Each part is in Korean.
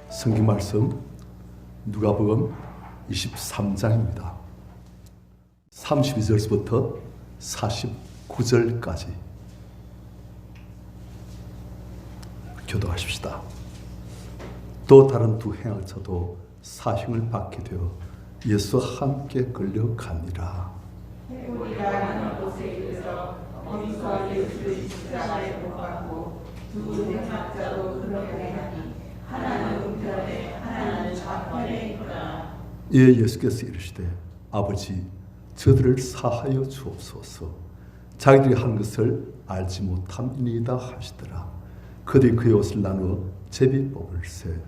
성경 말씀 누가복음 23장입니다. 32절부터 49절까지 교도하십시다. 또 다른 두 행악자도 사형을 받게 되어 예수와 함께 끌려가니라. 해골이라는 곳에 이르러 거기서 예수를 십자가에 못 박고 두 행악자도 그렇게 하니 하나는 우편에 하나는 좌편에 있더라. 이에 예수께서 이르시되 아버지 저들을 사하여 주옵소서 자기들이 하는 것을 알지 못함이니이다 하시더라. 그들이 그의 옷을 나누어 제비 뽑을세.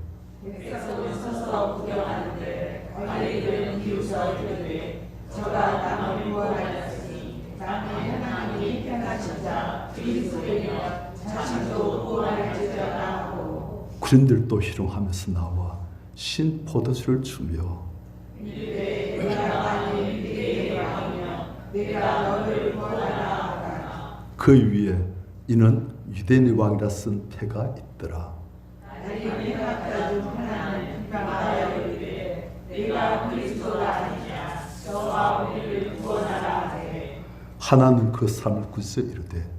백성은 서서 구경하는데 관리들은 비웃어 이르되 저가 남을 구원하였으니 남의 하나님이 택하신 자 그리스도이며 자신도 구원할지어다 하고 그런들도 희롱하면서 나와 신 포도주를 주며 이르되 내가 만일 유대의 왕이며 내가 너를 구원하라 하더라. 그 위에 이는 유대인의 왕이라 쓴 패가 있더라. 다른 행악자 중 하나는 말하여 이르되 내가 그리스도가 아니냐 저와 우리를 구원하라 하되 하나는 그 사람을 꾸짖어 이르되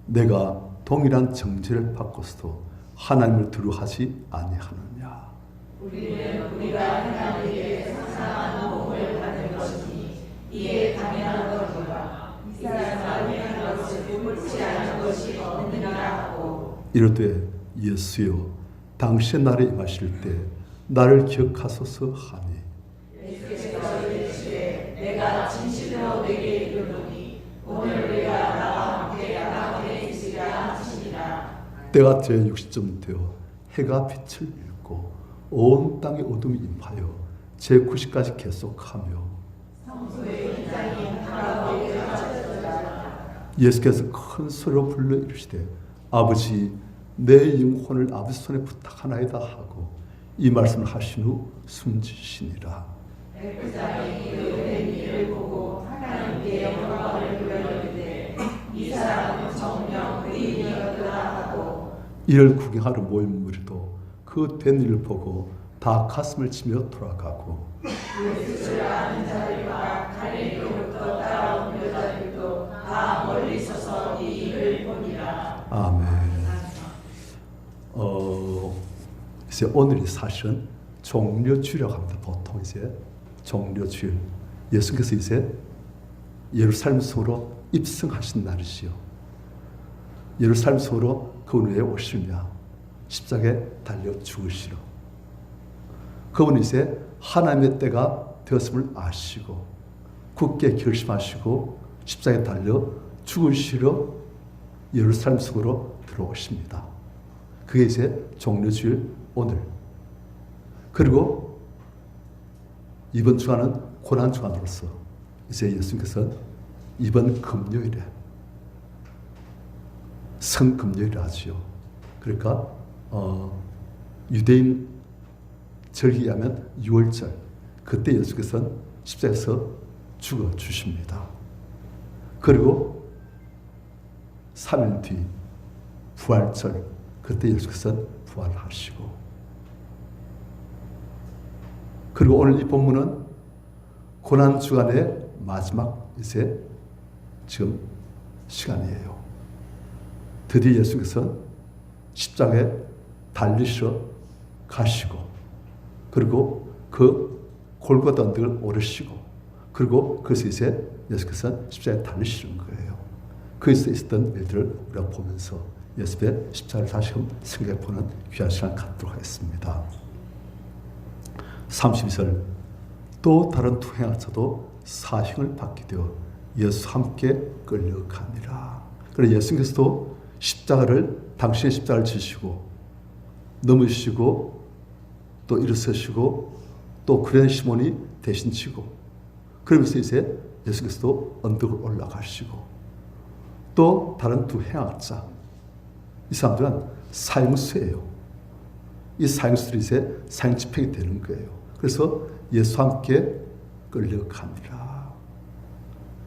내가 동일한 정죄를 받고서도 하나님을 두려워하지 아니하느냐. 우리는 우리가 하나님에게 상상한 복을 받는 것이니 이에 당연한 것이라 이 사람이 하는 것을 옳지 않은 것이 없느니라 하고 이르되 예수여 당신의 날에 임하실 때 나를 기억하소서 하니 예수께서 이르시되 내가 진실로 내게 이르노니 오늘 내가 나와 함께 가운데 있으리라 하시니라. 때가 제 60쯤 되어 해가 빛을 잃고 온 땅에 어둠이 임하여 제 90까지 계속하며 성소의 기장이 한가운데 갇혔더라. 예수께서 큰 소리로 불러 이르시되 아버지 내 영혼을 아버지 손에 부탁하나이다 하고 이 말씀을 하신 후 숨지시니라. 백부장이 이된 일을 보고 하나님께 영광을 돌려드리되 이 사람은 정녕 의인이었더라 하고 이를 구경하러 모인 무리도 그 된 일을 보고 다 가슴을 치며 돌아가고 예수를 아는 자들과 갈릴리로부터 따라온 여자들도 다 멀리 서서 이 일을 보니라. 아멘. 이제 오늘이 사실은 종려주일이라고 합니다. 보통 이제 종려주일. 예수께서 이제 예루살렘 속으로 입성하신 날이지요. 예루살렘 속으로 그분이 왜 오시느냐? 십자가에 달려 죽으시러. 그분이 이제 하나님의 때가 되었음을 아시고 굳게 결심하시고 십자가에 달려 죽으시러 예루살렘 속으로 들어오십니다. 그게 이제 종려주일 오늘. 그리고 이번 주간은 고난주간으로서 이제 예수님께서 이번 금요일에 성금요일을 하지요. 그러니까 유대인 절기에 하면 6월절 그때 예수께서는 십자가에서 죽어 주십니다. 그리고 3일 뒤 부활절 그때 예수께서는 부활하시고 그리고 오늘 이 본문은 고난주간의 마지막 이제 지금 시간이에요. 드디어 예수께서 십자가에 달리시러 가시고 그리고 그 골고다 언덕을 오르시고 그리고 그래서 이제 예수께서 십자가에 달리시는 거예요. 거기서 있었던 일들을 우리가 보면서 예수의 십자가를 다시금 생각해보는 귀한 시간 갖도록 하겠습니다. 32절 또 다른 두 행악자도 사형을 받게 되어 예수와 함께 끌려가니라. 그래서 예수님께서도 당신의 십자가를 지시고 넘으시고 또 일어서시고 또 구레네 시몬이 대신 지고 그러면서 이제 예수께서도 언덕을 올라가시고 또 다른 두 행악자 이 사람들은 사형수예요. 이 사형수들이 이제 사형 집행이 되는 거예요. 그래서 예수와 함께 끌려갑니다.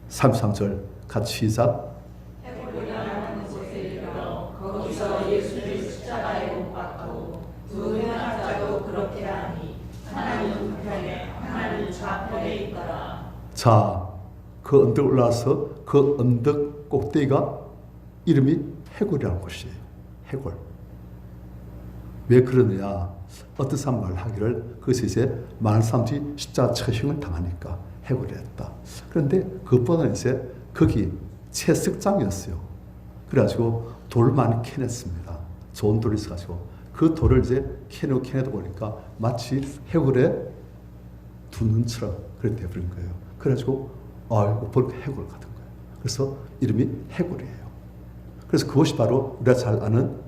33절 같이 시작. 해골이라는 곳에 이르러 거기서 예수를 십자가에 못 박고 두 행악자도 자, 그 언덕 올라와서 그 언덕 꼭대기가 이름이 해골이라는 곳이에요. 해골. 왜 그러느냐? 어떤 사람 말하기를 그것이 이제 많은 사람들이 십자가 처형을 당하니까 해골이 했다. 그런데 그것보다는 이제 거기 채석장이었어요. 그래가지고 돌을 많이 캐냈습니다. 좋은 돌이 있어가지고 그 돌을 이제 캐내다 보니까 마치 해골의 두 눈처럼 그렇게 되어버린 거예요. 그래가지고 아이고 보니까 해골 같은 거예요. 그래서 이름이 해골이에요. 그래서 그것이 바로 우리가 잘 아는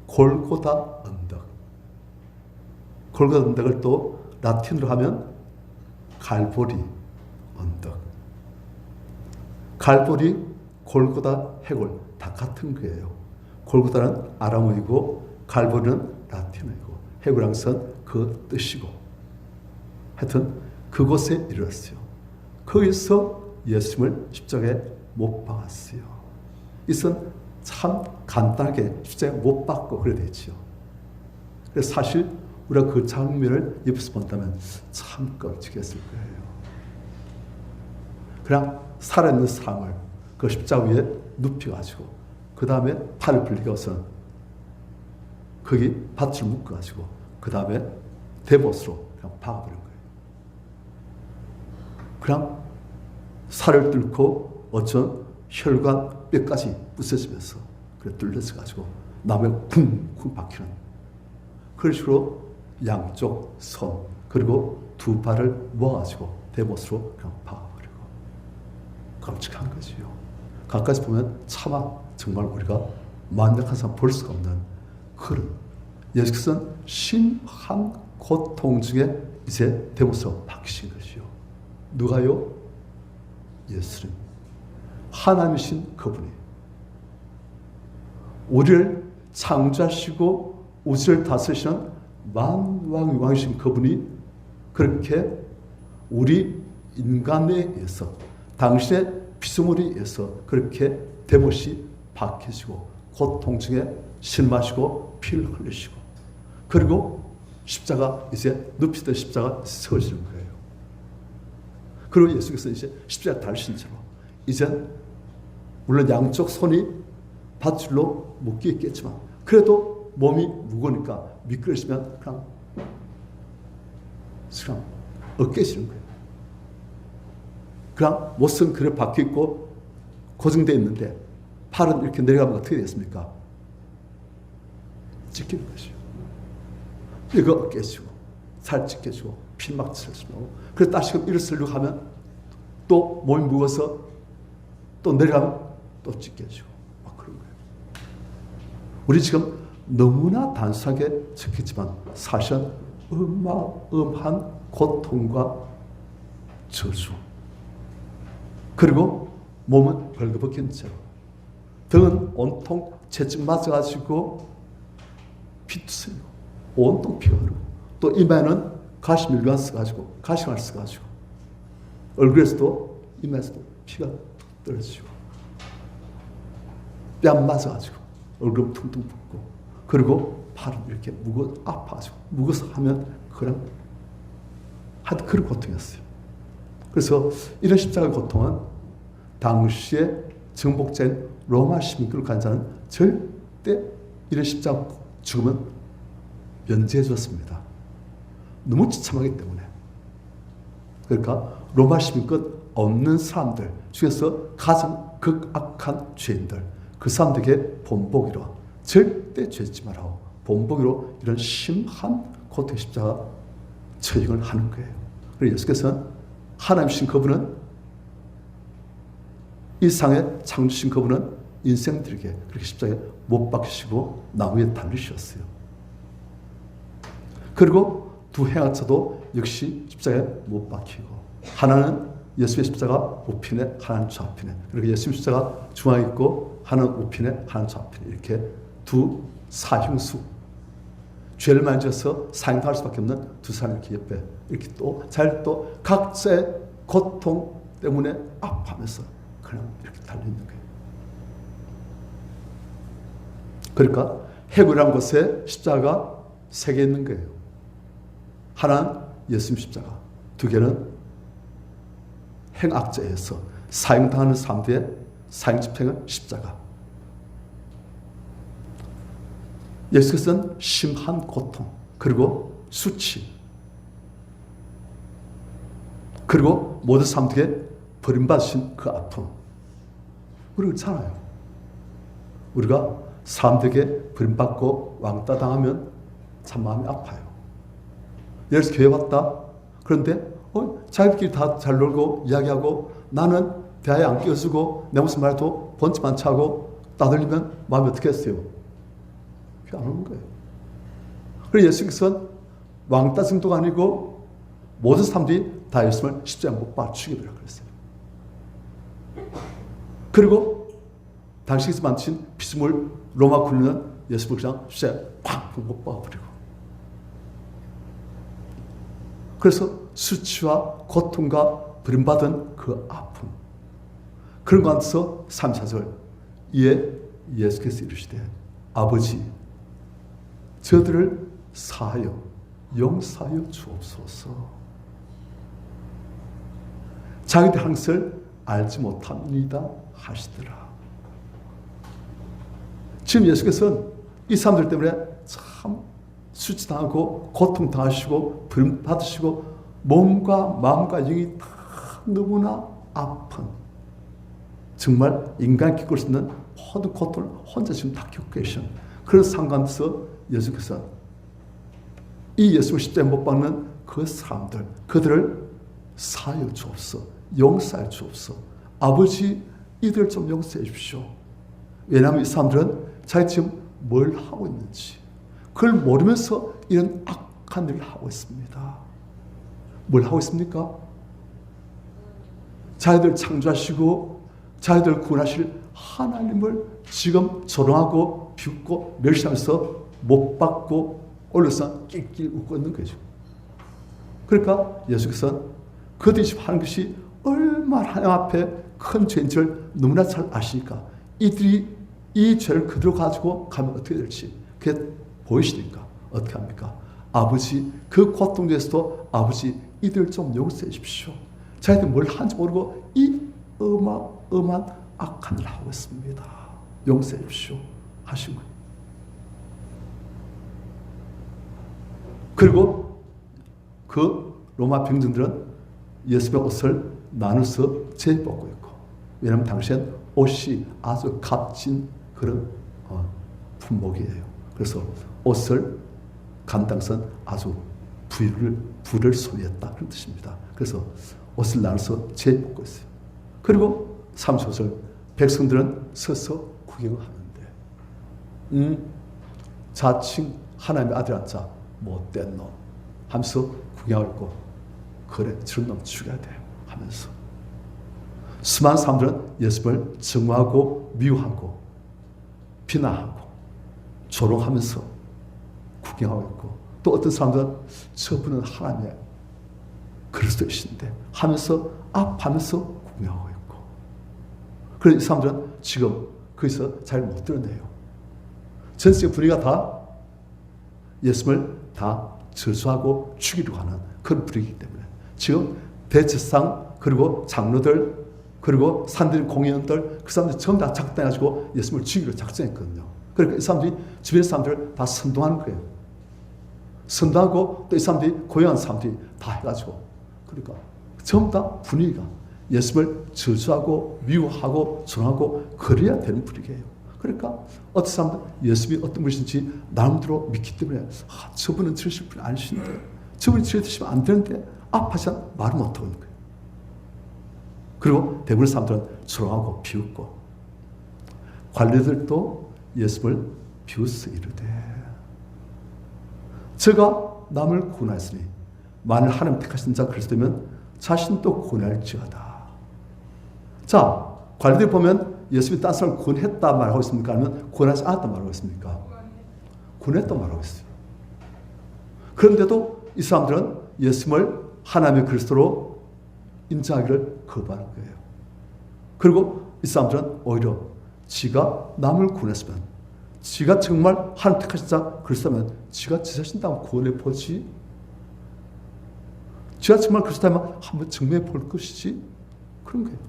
골고다 언덕. 골고다 언덕을 또 라틴으로 하면 갈보리 언덕. 갈보리, 골고다, 해골 다 같은 거예요. 골고다는 아람어이고 갈보리는 라틴어이고 해골 항상 그 뜻이고 하여튼 그곳에 이르렀어요. 거기서 예수님을 십자가에 못 박았어요. 이것은 참 간단하게 십자가에 못 박고 그래 되지요. 그래서 사실 우리가 그 장면을 옆에서 본다면 참 끔찍했을 거예요. 그냥 살아있는 사람을 그 십자가 위에 눕혀가지고 그 다음에 팔을 불리고서 거기 밧줄 묶어가지고 그 다음에 대못으로 그냥 박아버린 거예요. 그냥 살을 뚫고 어쩐 혈관 뼈까지 부서지면서 그래 뚫려서 나무에 쿵쿵 박히는 그런 식으로 양쪽 손 그리고 두 발을 모아가지고 대못으로 그냥 박아버리고 끔찍한 거지요. 가까이서 보면 차마 정말 우리가 만약한 사람 볼 수가 없는 그런 예수께서는 심한 고통 중에 이제 대못으로 박히신 것이요. 누가요? 예수님. 하나님이신 그분이 우리를 창조하시고 우주를 다스리시는 만왕왕이신 그분이 그렇게 우리 인간에 의해서 당신의 피조물에 의해서 그렇게 대못이 박히시고 고통 중에 신마시고 피를 흘리시고 그리고 십자가 이제 눕히던 십자가 세워지는 거예요. 그리고 예수께서 이제 십자가 달리신 채로 이젠 물론 양쪽 손이 밧줄로 묶여 있겠지만 그래도 몸이 무거우니까 미끄러지면 그냥 어깨지는 거예요. 그냥 못은 그래 박혀 있고 고정되어 있는데 팔은 이렇게 내려가면 어떻게 됐습니까? 찢기는 것이요. 이거 어깨지고 살 찢겨지고 피 막 찢어지고 그래서 다시금 일어서려고 하면 또 몸이 무거워서 또 내려가면 또 찢겨지고 막 그런 거예요. 우리 지금 너무나 단순하게 적겠지만 사실은 어마어마한 고통과 저주 그리고 몸은 벌거벗긴 채로 등은 온통 채찍 맞아가지고 피투성이고 온통 피가 흐르고 또 이마에는 가시밀관 써가지고 가시관을 써가지고 얼굴에서도 이마에서도 피가 떨어지고 뺨 맞아가지고 얼굴 퉁퉁 붓고 그리고 팔은 이렇게 아파가지고 무거워서 하면 그런 하여튼 그런 고통이었어요. 그래서 이런 십자가의 고통은 당시에 정복자인 로마 시민들을 간 자는 절대 이런 십자가 죽음은 면제해 줬습니다. 너무 처참하기 때문에. 그러니까 로마 시민권 없는 사람들 중에서 가장 극악한 죄인들 그 사람들에게 본보기로 절대 죄짓지 말라고 본보기로 이런 심한 고통 십자가 처형을 하는 거예요. 그래서 예수께서는 하나님이신 그분은 이 상에 창조신 그분은 인생들에게 그렇게 십자가에 못 박히시고 나무에 달리셨어요. 그리고 두 행하처도 역시 십자가에 못 박히고 하나는 예수의 십자가 우편에 하나는 좌편에 그리고 예수의 십자가 중앙에 있고 하나는 우편에 하나는 좌편에 이렇게 두 사형수 죄를 많이 져서 사형당할 수밖에 없는 두 사람이 이렇게 옆에 이렇게 또 잘 또 각자의 고통 때문에 아파하면서 그냥 이렇게 달려있는 거예요. 그러니까 해골이라는 곳에 십자가가 세 개 있는 거예요. 하나는 예수님 십자가, 두 개는 행악자에서 사형당하는 사람들의 사형집행은 십자가. 예수께서는 심한 고통, 그리고 수치, 그리고 모든 사람들에게 버림받으신 그 아픔. 우리가 그렇잖아요. 우리가 사람들에게 버림받고 왕따 당하면 참 마음이 아파요. 예를 들어서 교회 왔다. 그런데 자기들끼리 다 잘 놀고 이야기하고 나는 대화에 안 끼어주고 내 무슨 말도 번치만 차고 따돌리면 마음이 어떻게 했어요? 그게 안 오는 거예요. 그래서 예수께서는 왕따 정도가 아니고 모든 사람들이 다 예수님을 십자가에 못 박아 죽이더라 그랬어요. 그리고 당시에서 만친 피스물 로마 군인은 예수를 그냥 십자가에 팍 못 박아버리고. 그래서 수치와 고통과 버림받은 그 아픔. 그런 가운데서 3,4절 이에 예수께서 이르시되 아버지 저들을 사하여 용서하여 주옵소서. 자기들 한 것을 알지 못합니다 하시더라. 지금 예수께서는 이 사람들 때문에 참 수치당하고 고통당하시고 버림받으시고 몸과 마음과 영이 다 너무나 아픈, 정말 인간이 겪을 수 있는 모든 고통을 혼자 지금 다 겪고 계신 그런 상황에서 예수께서 이 예수를 십자가에 못 박는 그 사람들, 그들을 사하여 주옵소서, 용서해 주옵소서. 아버지 이들을 좀 용서해 주십시오. 왜냐하면 이 사람들은 자기 지금 뭘 하고 있는지 그걸 모르면서 이런 악한 일을 하고 있습니다. 뭘 하고 있습니까? 자기들 창조하시고 자기들 구원하실 하나님을 지금 조롱하고 비웃고 멸시하면서 못 받고 올려서 낄낄 웃고 있는 거죠. 그러니까 예수께서는 그들이 지금 하는 것이 얼마나 하나님 앞에 큰 죄인 줄 너무나 잘 아시니까 이들이 이 죄를 그대로 가지고 가면 어떻게 될지 그게 보이시니까 어떻게 합니까? 아버지 그 고통 중에서도 아버지 이들을 좀 용서해 주십시오. 자기들 뭘 하는지 모르고 이 어마어마한 악한 일을 하고 있습니다. 용서해 주십시오 하신 거예요. 그리고 그 로마 병정들은 예수의 옷을 나눠서 재입고 있고, 왜냐하면 당시엔 옷이 아주 값진 그런 품목이에요. 그래서 옷을 감당선 아주 부를 소유했다 그런 뜻입니다. 그래서 옷을 나눠서 재입고 있어요. 그리고 3절 백성들은 서서 구경을 하는데 자칭 하나님의 아들 한 자 못된 놈 하면서 구경하고 있고, 그래 저런 놈 죽여야 돼 하면서 수많은 사람들은 예수를 증오하고 미워하고 비난하고 조롱하면서 구경하고 있고, 또 어떤 사람들은 저분은 하나님의 그리스도이신데 하면서 압하면서 구경하고 있고, 그래서 이 사람들은 지금 거기서 잘 못 드러내요. 전체 분위기가 다 예수를 다 저주하고 죽이려고 하는 그런 분위기이기 때문에 지금 대제사장 그리고 장로들 그리고 산들 공회원들 그 사람들이 전부 다 작당해가지고 예수를 죽이려 작정했거든요. 그러니까 이 사람들이 주변 사람들을 다 선동하는 거예요. 선동하고 또 이 사람들이 고용한 사람들이 다 해가지고, 그러니까 전부 다 분위기가 예수를 저주하고 미워하고 조롱하고 그래야 되는 분위기예요. 그러니까 어떤 사람들 예수님이 어떤 분이신지 나름대로 믿기 때문에 저분은 저러실 분이 아니신데, 저분이 저러시면 안 되는데 아파서 말을 못하고 있는 거예요. 그리고 대부분 사람들은 조롱하고 비웃고, 관리들도 예수를 비웃어 이르되 저가 남을 구원하였으니 만일 하나님 택하신 자 그리스도면 자신도 구원할지어다. 자, 관리들 보면 예수님이 딴 사람을 구원했다 말하고 있습니까? 아니면 구원하지 않았다 말하고 있습니까? 구원했다 말하고 있어요. 그런데도 이 사람들은 예수님을 하나님의 그리스도로 인정하기를 거부하는 거예요. 그리고 이 사람들은 오히려 지가 남을 구원했으면, 지가 정말 하나님 택하신 자 그리스도면 지가 지 자신 다 구원해 보지, 지가 정말 그리스도면 한번 증명해 볼 것이지, 그런 거예요.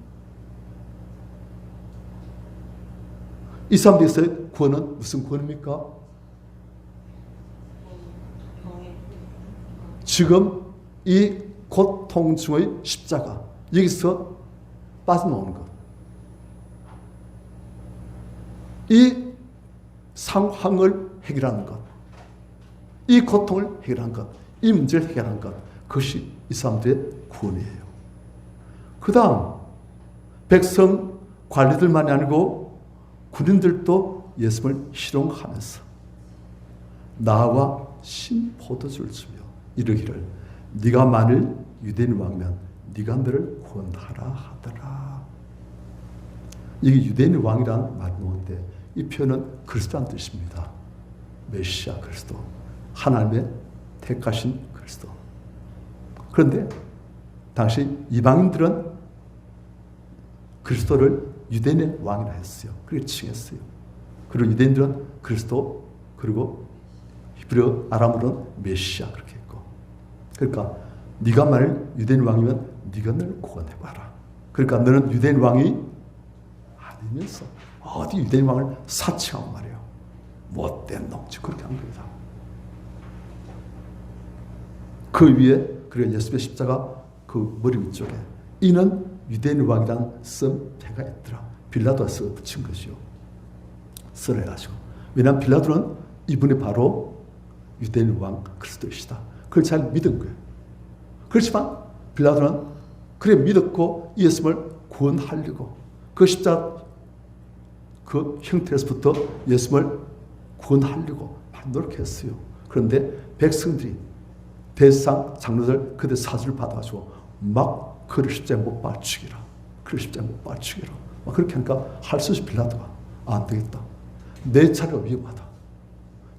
이 사람들에서의 구원은 무슨 구원입니까? 지금 이 고통 중의 십자가, 여기서 빠져나오는 것. 이 상황을 해결하는 것, 이 고통을 해결하는 것, 이 문제를 해결하는 것, 그것이 이 사람들의 구원이에요. 그 다음 백성 관리들만이 아니고 군인들도 예수님을 희롱하면서 나와 신 포도주를 주며 이르기를 네가 만일 유대인 왕이면 네가 너를 구원하라 하더라. 이게 유대인 왕이라는 말이 나오는데 이 표현은 그리스도란 뜻입니다. 메시아 그리스도, 하나님의 택하신 그리스도. 그런데 당시 이방인들은 그리스도를 유대인의 왕이라 했어요. 그렇게 칭했어요. 그리고 유대인들은 그리스도, 그리고 히브리어 아람어로는 메시아 그렇게 했고. 그러니까 네가 만일 유대인 왕이면 네가 너를 구원해봐라. 그러니까 너는 유대인 왕이 아니면서 어디 유대인 왕을 사칭하고 말이에요. 못된 놈지 그렇게 한 겁니다. 그 위에 그리고 예수의 십자가 그 머리 위쪽에 이는 유대인 왕이라는 썸패가 있더라. 빌라도가 써 붙인 것이요. 써내가지고. 왜냐하면 빌라도는 이분이 바로 유대인 왕 그리스도이시다. 그걸 잘 믿은 거예요. 그렇지만 빌라도는 그래 믿었고 예수님을 구원하려고 그 십자가 그 형태에서부터 예수님을 구원하려고 많이 노력했어요. 그런데 백성들이 대상 장로들 그들 사주를 받아가지고 막 그를 십자가에 못 박아 죽이라. 그를 십자가에 못 박아 죽이라. 막 그렇게 하니까 할 수 없이 빌라도가 안 되겠다. 내 차례가 위험하다.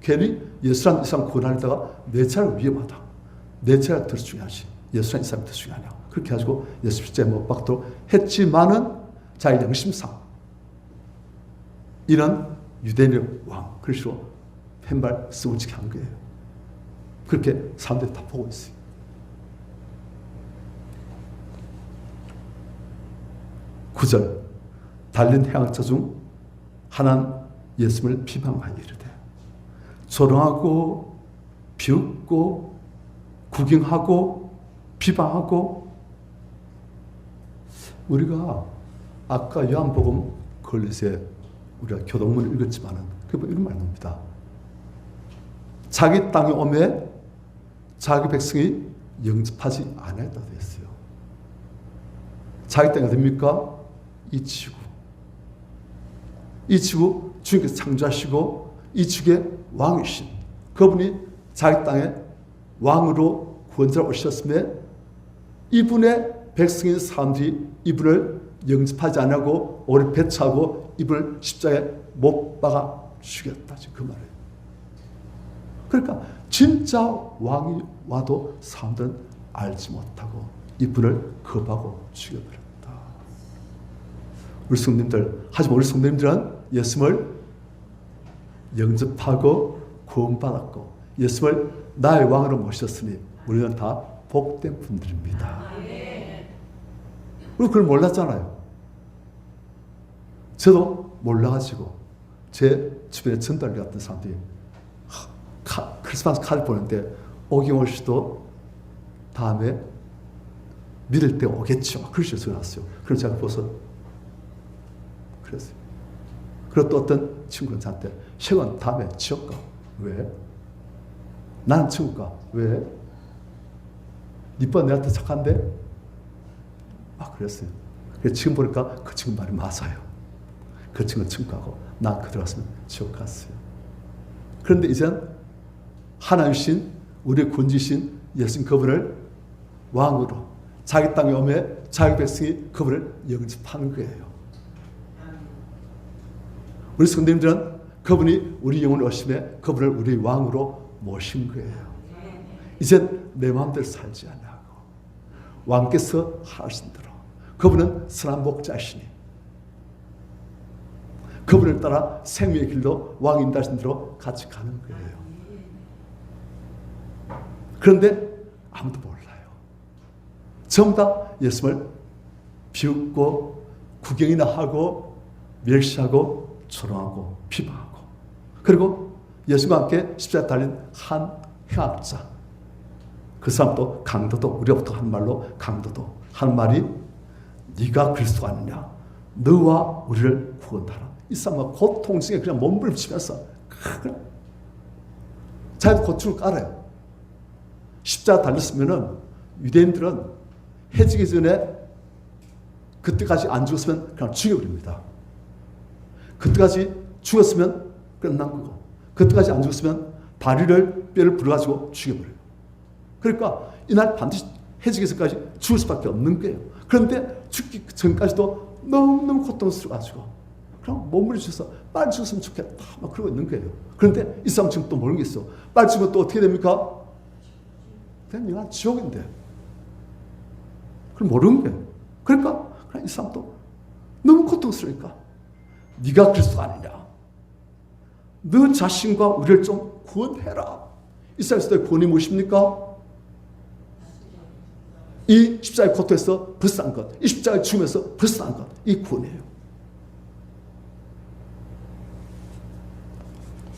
괜히 예수란 이 사람 구원하려다가 내 차례가 위험하다. 내 차례가 더 중요하지. 예수란 이 사람이 더 중요하냐. 그렇게 해가지고 예수 십자가에 못 박도록 했지만은 자기 양심상 이런 유대인의 왕 그리스도 펜발 쓰고치게 한 거예요. 그렇게 사람들이 다 보고 있어요. 구절 달린 해학자 중 하나는 예수님을 비방하여 이르되 조롱하고 비웃고 구경하고 비방하고. 우리가 아까 요한복음 걸리세 우리가 교동문을 읽었지만은 그게 이런 말 나옵니다. 자기 땅에 오매 자기 백성이 영접하지 않았다 됐어요. 자기 땅이 어딥니까? 이 지구. 이 지구 주님께서 창조하시고 이 지구의 왕이신 그분이 자기 땅에 왕으로 구원자로 오셨음에 이분의 백성인 사람들이 이분을 영접하지 않고 오래 배척하고 이분을 십자가에 못 박아 죽였다. 그 말이에요. 그러니까 진짜 왕이 와도 사람들은 알지 못하고 이분을 거부하고 죽여버렸다. 우리 성도님들, 하지만 우리 성도님들은 예수님을 영접하고 구원받았고 예수님을 나의 왕으로 모셨으니 우리는 다 복된 분들입니다. 우리 그걸 몰랐잖아요. 저도 몰라가지고 제 주변에 전달이 같은 사람들이 크리스마스 카드 보는데 오경월 씨도 다음에 믿을 때 오겠죠. 그렇게 전화왔어요. 그래서 제가 벌써 그랬어요. 그리고 또 어떤 친구는 저한테 형은 다음에 지옥 가. 왜? 나는 지옥 가. 왜? 니빠 내한테 착한데? 그랬어요. 그래서 지금 보니까 그 친구 말이 맞아요. 그 친구는 지옥 가고 난 그들 갔으면 지옥 갔어요. 그런데 이젠 하나님이신 우리의 군주신 예수님 그분을 왕으로 자기 땅에 오매 자기 백성이 그분을 영접하는 거예요. 우리 성도님들은 그분이 우리 영혼을 오심에 그분을 우리 왕으로 모신 거예요. 이젠 내 마음대로 살지 않고 왕께서 하신 대로 그분은 선한 목자시니 그분을 따라 생명의 길로 왕이 인도하신 대로 같이 가는 거예요. 그런데 아무도 몰라요. 전부 다 예수님을 비웃고 구경이나 하고 멸시하고 조롱하고 비방하고, 그리고 예수와 함께 십자가에 달린 한 행악자, 그 사람도 강도도, 우리가 한 말로 강도도 한 말이 네가 그리스도가 아니냐, 너와 우리를 구원하라. 이 사람은 고통 중에 그냥 몸부림치면서 자기도 고충을 깔아요. 십자가 달렸으면은 유대인들은 해지기 전에 그때까지 안 죽었으면 그냥 죽여버립니다. 그때까지 죽었으면 끝난 거고, 그때까지 안 죽었으면 다리를 뼈를 불어가지고 죽여버려요. 그러니까 이날 반드시 해지기 전까지 죽을 수밖에 없는 거예요. 그런데 죽기 전까지도 너무너무 고통스러워가지고 그냥 몸부림쳐서 빨리 죽었으면 좋겠다 막 그러고 있는 거예요. 그런데 이 사람 지금 또 모르는 게 있어. 빨리 죽으면 또 어떻게 됩니까? 그냥 영원 지옥인데. 그걸 모르는 거예요. 그러니까 그냥 이 사람도 너무 고통스러우니까 네가 그리스도가 아니냐, 너 자신과 우리를 좀 구원해라. 이스라엘에서의 구원이 무엇입니까? 이 십자가의 고통에서 벗어난 것, 이 십자가의 죽음에서 벗어난 것, 이 구원이에요.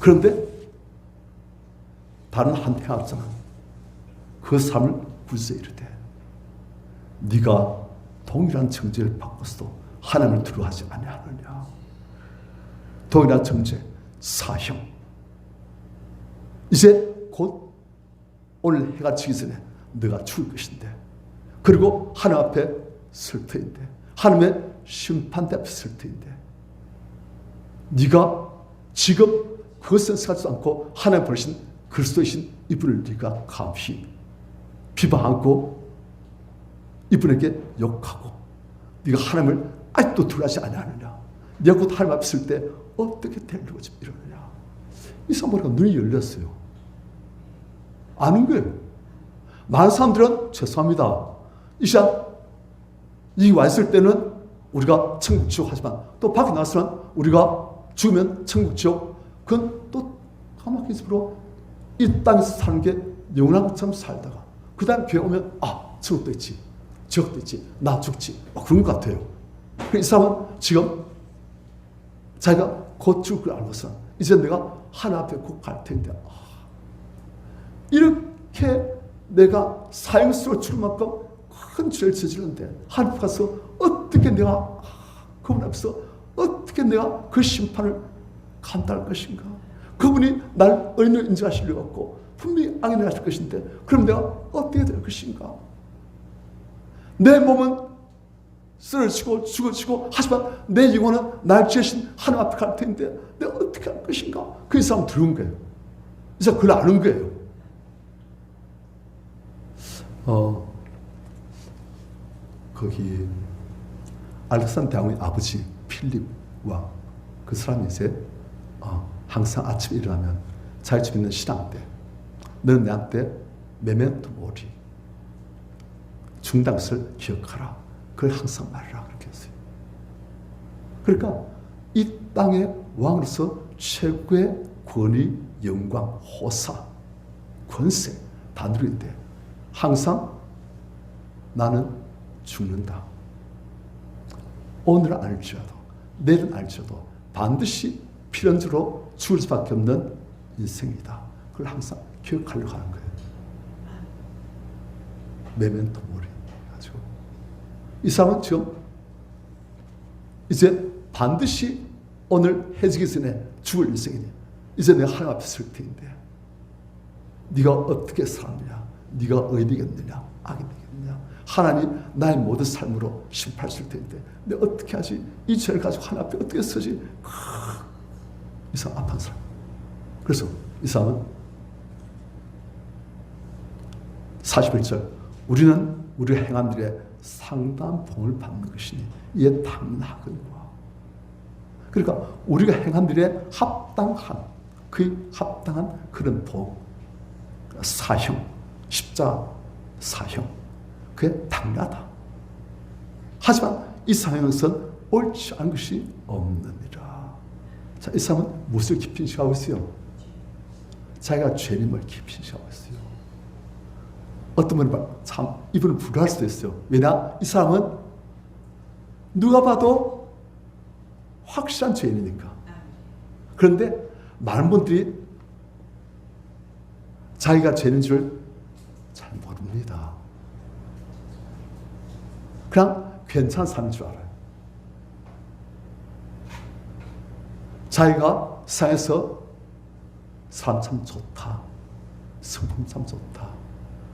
그런데 다른 한 행악자는 그 삶을 불쌍히 이르되 네가 동일한 정죄를 받고서도 하나님을 두려워하지 아니하느냐. 동일한 정죄, 사형. 이제 곧 오늘 해가 지기 전에 너가 죽을 것인데, 그리고 하나님 앞에 설 터인데, 하나님의 심판대 앞에 설 터인데, 네가 지금 그것을 생각하지 않고 하나님 부르신 그리스도이신 이분을 네가 감히 비방하고 이분에게 욕하고 네가 하나님을 아직도 두려워하지 아니하느냐. 네가 곧 하나님 앞에 설 때 어떻게 되려고 지금 이러느냐. 이 사람보니까 눈이 열렸어요. 아는 거예요. 많은 사람들은 죄송합니다, 이 시간 이 와 있을 때는 우리가 천국 지옥 하지만 또 밖에 나서는 우리가 죽으면 천국 지옥, 그건 또 까맣게 집으로 이 땅에서 사는 게 영원한 것처럼 살다가 그 다음에 교회 오면 천국도 있지, 지옥도 있지, 나 죽지, 그런 것 같아요. 이 사람은 지금 자기가 곧 죽을 걸 알고서 이제 내가 하나님 앞에 곧 갈 텐데, 이렇게 내가 사형수로 죽을 만큼 큰 죄를 저지르는데 하나님 가서 어떻게 내가 그분 앞에서 어떻게 내가 그 심판을 감당할 것인가. 그분이 날 의인을 인정하시려고 했고 분명히 악인을 하실 것인데 그럼 내가 어떻게 될 것인가. 내 몸은 쓰러지고 죽어지고 하지만 내 영혼은 날 지으신 하나님 앞에 갈 텐데 내가 어떻게 할 것인가. 그 사람 두려운 거예요. 이제 그걸 아는 거예요. 거기 알렉산더 대왕의 아버지 필립과 그 사람이 이제 항상 아침에 일어나면 자기 집에 있는 신앙대, 너는 내한테 메멘토 모리, 죽는 것을 기억하라, 그걸 항상 말하라 그렇게 했어요. 그러니까 이 땅의 왕으로서 최고의 권위, 영광, 호사, 권세 다 누리는데 항상 나는 죽는다. 오늘은 알지라도 내일은 알지라도 반드시 필연적으로 죽을 수밖에 없는 인생이다. 그걸 항상 기억하려고 하는 거예요. 메멘토 모리 가지고 이 사람은 지금 이제 반드시 오늘 해지기 전에 죽을 인생이니 이제 내가 하나님 앞에 설 텐데 네가 어떻게 살았느냐, 네가 의인이겠느냐 악인이겠느냐, 하나님 나의 모든 삶으로 심판하실 텐데 내가 어떻게 하지, 이 죄를 가지고 하나님 앞에 어떻게 서지. 이 사람 아픈 사람. 그래서 이 사람은 41절 우리는 우리 행한 일에 상당한 복을 받는 것이니 이에 당연하거니와. 그러니까 우리가 행한 일에 합당한 그런 복, 사형, 십자가 사형, 그게 당연하다. 하지만 이 사형에서는 옳지 않은 것이 없느니라. 자, 이 사람은 무엇을 깊이 인식하고 있어요? 자기가 죄님을 깊이 인식하고 있어요. 어떤 분은 참 이분은 불효할 수도 있어요. 왜냐? 이 사람은 누가 봐도 확실한 죄인이니까. 그런데 많은 분들이 자기가 죄인인 줄 잘 모릅니다. 그냥 괜찮은 사람인 줄 알아요. 자기가 세상에서 사람 참 좋다, 성품 참 좋다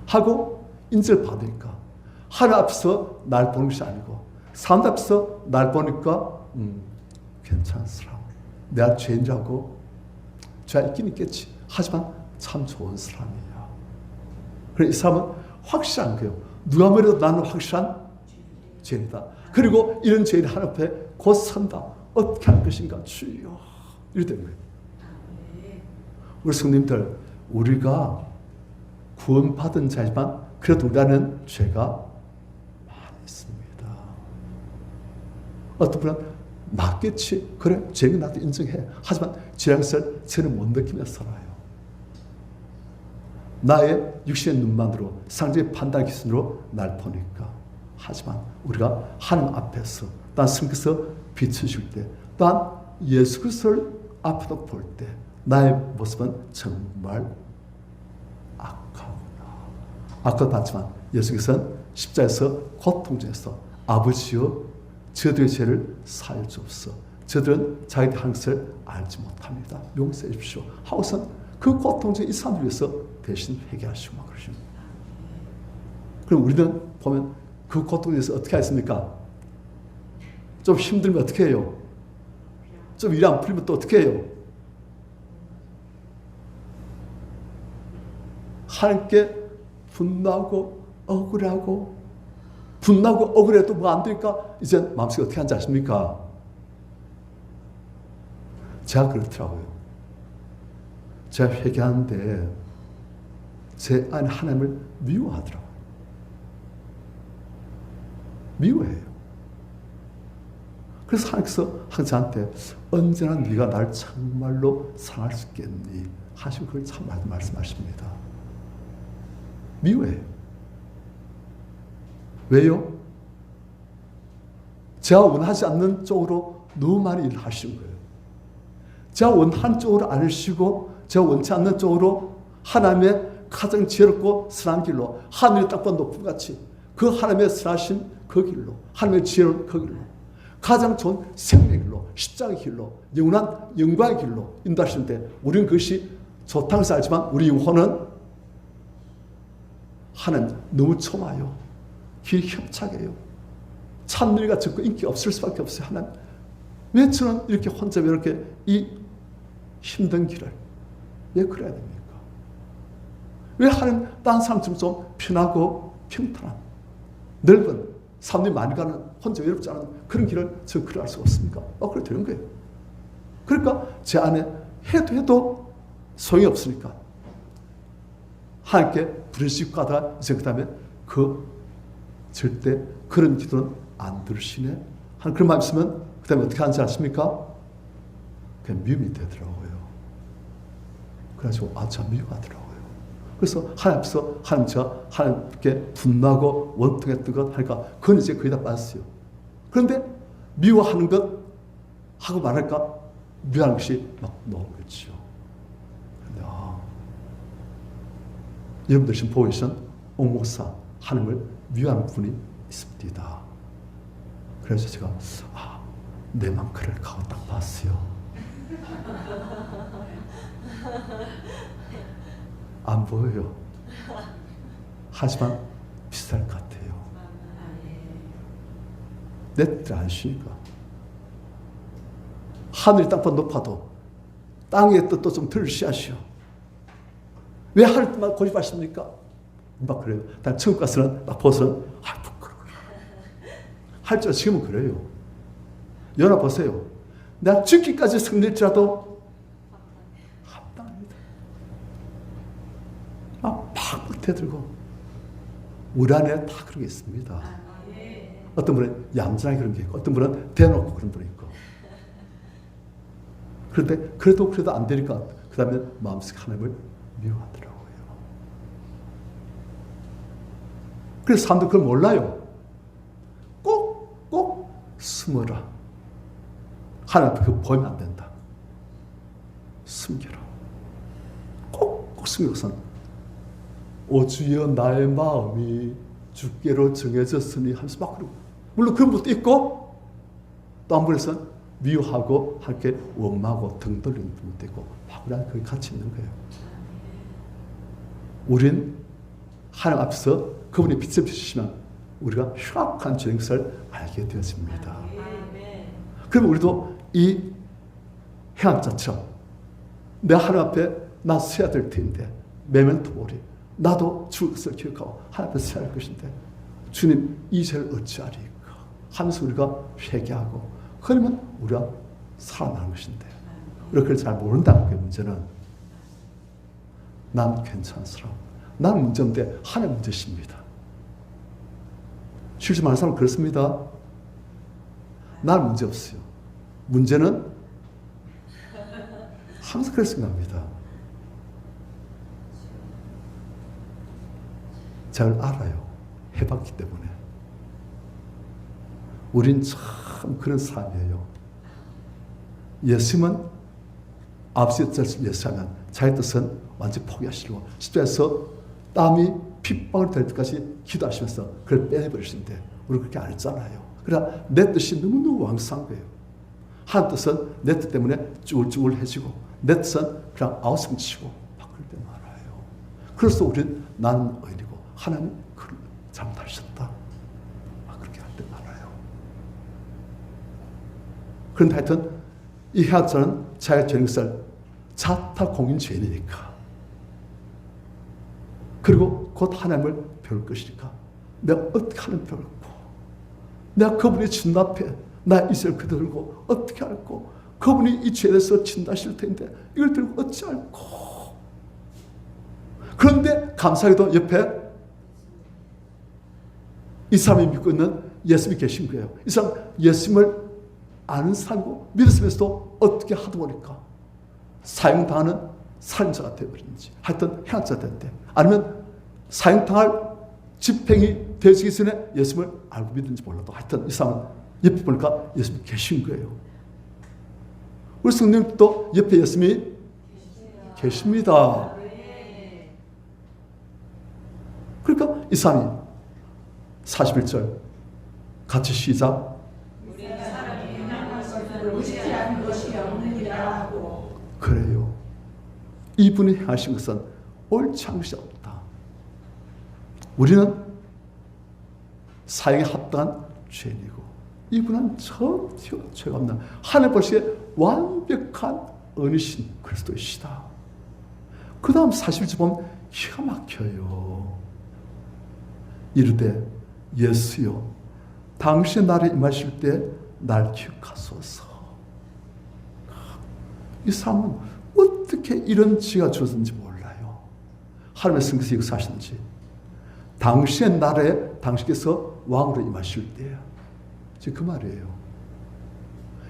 하고 인정을 받으니까 하나님 앞에서 날 보는 것이 아니고 사람 앞에서 날 보니까 괜찮은 사람, 내가 죄인이라고 죄가 있긴 있겠지, 하지만 참 좋은 사람이야. 그래서 이 사람은 확실한 거예요. 누가 뭐래도 나는 확실한 죄인이다. 그리고 이런 죄인 하나님 앞에 곧 선다. 어떻게 할 것인가 주여, 이렇게 된 거예요. 우리 성님들, 우리가 구원받은 자지만 그래도 우리는 죄가 많이 있습니다. 어떤 분은 맞겠지, 그래 죄가 나도 인정해. 하지만 죄라는 것을 저는 못 느끼며 살아요. 나의 육신의 눈만으로 상대의 판단 기준으로 날 보니까. 하지만 우리가 하나님 앞에서 또한 성경에서 비춰줄 때, 또한 예수 그리스도를 앞에서 볼 때 나의 모습은 정말 악하구나. 악하지만 예수께서는 십자가에서 고통 중에서 아버지여 저들의 죄를 사하여 주옵소서. 저들은 자기들 하는 것을 알지 못합니다. 용서해 주십시오. 하고선 그 고통 중에 이 사람들 위해서 대신 회개하시고 막 그러십니다. 그럼 우리는 보면 그 고통에 대해서 어떻게 하겠습니까? 좀 힘들면 어떻게 해요? 좀 일 안 풀리면 또 어떻게 해요? 하나님께 분노하고 억울하고, 분노하고 억울해도 뭐 안 되니까 이제 마음속에 어떻게 하는지 아십니까? 제가 그렇더라고요. 제가 회개하는데 제 안에 하나님을 미워하더라고요. 미워해요. 그래서 하나님께서 항상 저한테 언제나 네가 날 정말로 사랑할 수 있겠니 하시고 그걸 참 말씀하십니다. 미워해요. 왜요? 제가 원하지 않는 쪽으로 너무 많이 일을 하시는 거예요. 제가 원하는 쪽으로 안 하시고 제가 원치 않는 쪽으로 하나님의 가장 지혜롭고 선한 길로, 하늘의 땅보다 높은 같이 그 하나님의 선하신 그 길로, 하나님의 지혜로운 그 길로, 가장 좋은 생명의 길로, 십자가의 길로, 영원한 영광의 길로 인도하시는데, 우리는 그것이 좋다고 해서 알지만 우리 영혼은 하나님 너무 좁아요. 길이 협착해요. 찬미가 적고 인기 없을 수밖에 없어요. 하나님 왜 저는 이렇게 혼자 이렇게 이 힘든 길을 왜 그래야 됩니까? 왜 하나님 다른 사람처럼 좀 편하고 평탄한 넓은 사람들이 많이 가는 혼자 외롭지 않은 그런 길을 저 그럴 수가 없습니까? 그래 되는 거예요. 그러니까 제 안에 해도 소용이 없으니까 하나님께 부르짖고 가다가 이제 그 다음에 절대 그런 기도는 안 들으시네 하는 그런 마음이 있으면 그 다음에 어떻게 하는지 아십니까? 그냥 미움이 되더라고요. 그래가지고 참 미워하더라고요. 그래서 하나님 앞에서 하나님께 분노하고 원통했던 것 하니까 그건 이제 거의 다 빠졌어요. 그런데 미워하는 것 하고 말할까 미워하는 것이 막 나오겠죠. 그런데 여러분들 지금 보고 계신 옥목사 하나님을 미워하는 분이 있습니다. 그래서 제가 내만 그럴까 딱 봤어요. 안 보여요. 하지만 비슷할 것 같아요. 내 뜻을 안 쉬니까. 하늘이 땅보다 높아도 땅의 뜻도 좀 들으시하시오. 왜 하늘 뜻만 고집하십니까? 막 그래요. 난 천국 가서는 막 보서는 부끄러워. 할 줄 지금은 그래요. 연하 보세요. 내가 죽기까지 승리할지라도 합당합니다. 막 불태들고 우리 안에 다 그런 게 있습니다. 어떤 분은 얌전하게 그런 게 있고 어떤 분은 대놓고 그런 분이 있고. 그런데 그래도 안 되니까 그 다음에 마음속에 하나님을 미워하더라고요. 그래서 사람들 그걸 몰라요. 꼭 숨어라. 하나님 앞에 그거 보이면 안 된다. 숨겨라. 꼭 숨겨서는 오 주여 나의 마음이 주께로 정해졌으니 하면서 막 그러고, 물론 그런 것도 있고 또 한 번에서는 미워하고 함께 원망하고 등 돌리는 분도 있고 막 그냥 거기 같이 있는 거예요. 우린 하나님 앞에서 그분이 빛을 비추시면 우리가 흉악한 죄인 것을 알게 되어집니다. 그럼 우리도 이 행악자처럼 내 하나님 앞에 나 서야 될 텐데 메멘토 모리, 나도 죽을 것을 기억하고 하나님 앞에 서야 할 것인데 주님 이 죄를 어찌하리까 하면서 우리가 회개하고, 그러면 우리가 살아나는 것인데 그렇게 잘 모른다는 게 문제는 난 괜찮은 사람, 난 문제인데 하나님 문제십니다. 실제 많은 사람은 그렇습니다. 난 문제 없어요. 문제는 항상 그렇게 생각합니다. 잘 알아요. 해봤기 때문에. 우린 참 그런 삶이에요. 예수님은 아버지의 뜻을 위해서면 자기 뜻은 완전히 포기하시고 십자가에서 땀이 핏방울 될 때까지 기도하시면서 그걸 빼내버리시는데 우리 그렇게 안 했잖아요. 그러나 내 뜻이 너무너무 왕성한 거예요. 하나님 뜻은 내 뜻 때문에 쭈글쭈글해지고 내 뜻은 그냥 아우성치고 바꿀 때 말아요. 그래서 우리는 나는 의인이고 하나님 그를 잘못하셨다. 그렇게 할 때 말아요. 그런데 하여튼 이 해악자는 자기가 죄인 것을 자타공인 죄인이니까, 그리고 곧 하나님을 배울 것이니까 내가 어떻게 하면 배울고, 내가 그분이 진 앞에 나 이슬 그 들고 어떻게 알고, 그분이 이 죄에 대해서 진다실 텐데 이걸 들고 어찌 알고. 그런데 감사하게도 옆에 이 사람이 믿고 있는 예수님이 계신 거예요. 이 사람 예수님을 아는 사람이고 믿으면서도 어떻게 하다 보니까 사형당하는 살인자가 되어버리는지, 하여튼 행악자가 됐는데, 아니면 사형당할 집행이 되기 전에 예수님을 알고 믿는지 몰라도 하여튼 이 사람은 옆에 보니까 예수님이 계신 거예요. 우리 성령님도 옆에 예수님이 계십니다. 그러니까 이 사람이 41절 같이 시작. 그래요. 이분이 행하신 것은 옳지 않은 것이 없다. 우리는 사형에 합당한 죄인이고 이분은 전혀 죄가 없나 하늘 보시기에 완벽한 어니신 그리스도이시다. 그 다음 41절 보면 기가 막혀요. 이르되 예수여 당신 나를 임하실 때 날 기억하소서. 이 사람은 어떻게 이런 지가 주어졌는지 몰라요. 하나님의 성경에서 이것을 하시는지. 당신의 나라에 당신께서 왕으로 임하실 때, 지금 그 말이에요.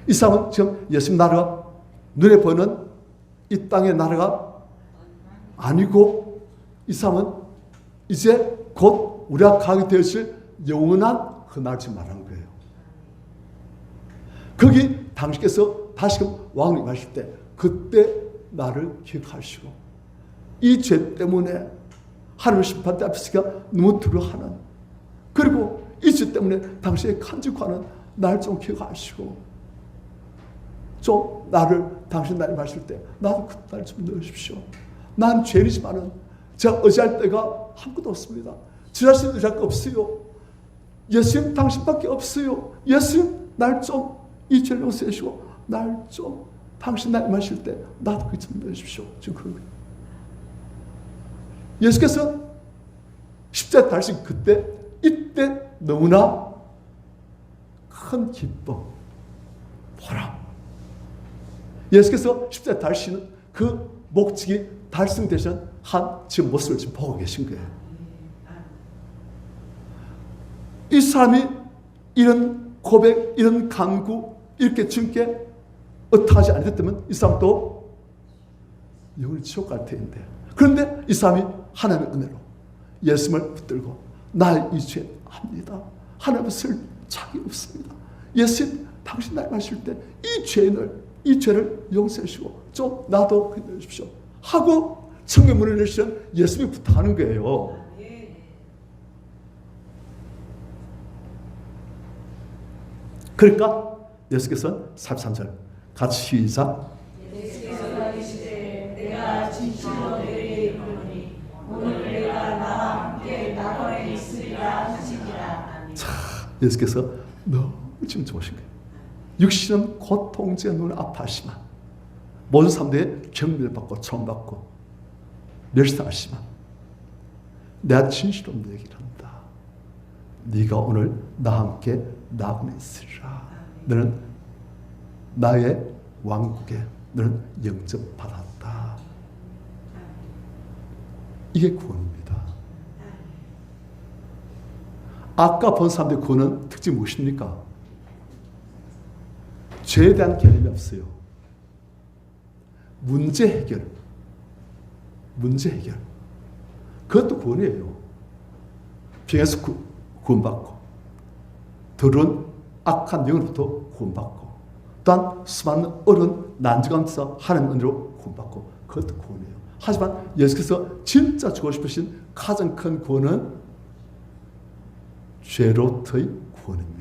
이 사람은 지금 예수님 나라가 눈에 보이는 이 땅의 나라가 아니고, 이 사람은 이제 곧 우리가 가게 되었을 영원한 그 나라를 지금 말하는 거예요. 거기 당신께서 다시금 왕으로 임하실 때 그때 나를 기억하시고, 이 죄 때문에 하나님 심판대 앞에서가 너무 두려워하는, 그리고 이 죄 때문에 당신의 간직하는 날 좀 기억하시고, 좀 나를 당신 나를 마실 때 나도 그날 좀 넣으십시오. 난 죄인이지만은 제가 의지할 데가 아무것도 없습니다. 저 자신 의지할 거 없어요. 예수님 당신밖에 없어요. 예수님 날 좀 이 죄를 용서해주시고 날 좀 당신 날 마실 때 나도 그 좀 넣으십시오. 지금 그런 거예요. 예수께서 십자가에 달리신 그때, 이때 너무나 큰 기쁨, 보람. 예수께서 십자가에 달리시는 그 목적이 달성되신 한 지금 모습을 지금 보고 계신 거예요. 이 사람이 이런 고백, 이런 간구, 이렇게 주님께 어떠하지 않았다면 이 사람도 영원히 지옥 갈 텐데, 그런데 이 사람이 하나님의 은혜로 예수님을 붙들고 나 이 죄 합니다. 하나님을 쓸 자격이 없습니다. 예수님 당신 나를 마실 때 이 죄를 용서해 주시고 좀 나도 건져 주십시오 하고 청계문을 내시는 예수님이 부탁하는 거예요. 그러니까 예수께서는 43절 같이 시작. 예수께서 이르시되 내가 진실로 너희에게 이르노니 오늘 내가 나와 함께 낙원에 있으리라 하시니라. 자, 예수께서 너무 지금 좋으신 거예요. 육신은 고통제 눈 아파하시만 모든 사람들의 경멸받고 처음받고 멸시당하시만 내가 진실로 너에게 한다. 네가 오늘 나와 함께 낙원에 있으리라. 너는 나의 왕국에 너는 영접받았다. 이게 구원입니다. 아까 본 사람들의 구원은 특징이 무엇입니까? 죄에 대한 개념이 없어요. 문제 해결. 그것도 구원이에요. 병에서 구원받고 더러운 악한 영으로부터 구원받고 또한 수많은 어려운 난제 가운데서 하나님 은혜로 구원받고 그것도 구원이에요. 하지만 예수께서 진짜 주고 싶으신 가장 큰 구원은 죄로부터의 구원입니다.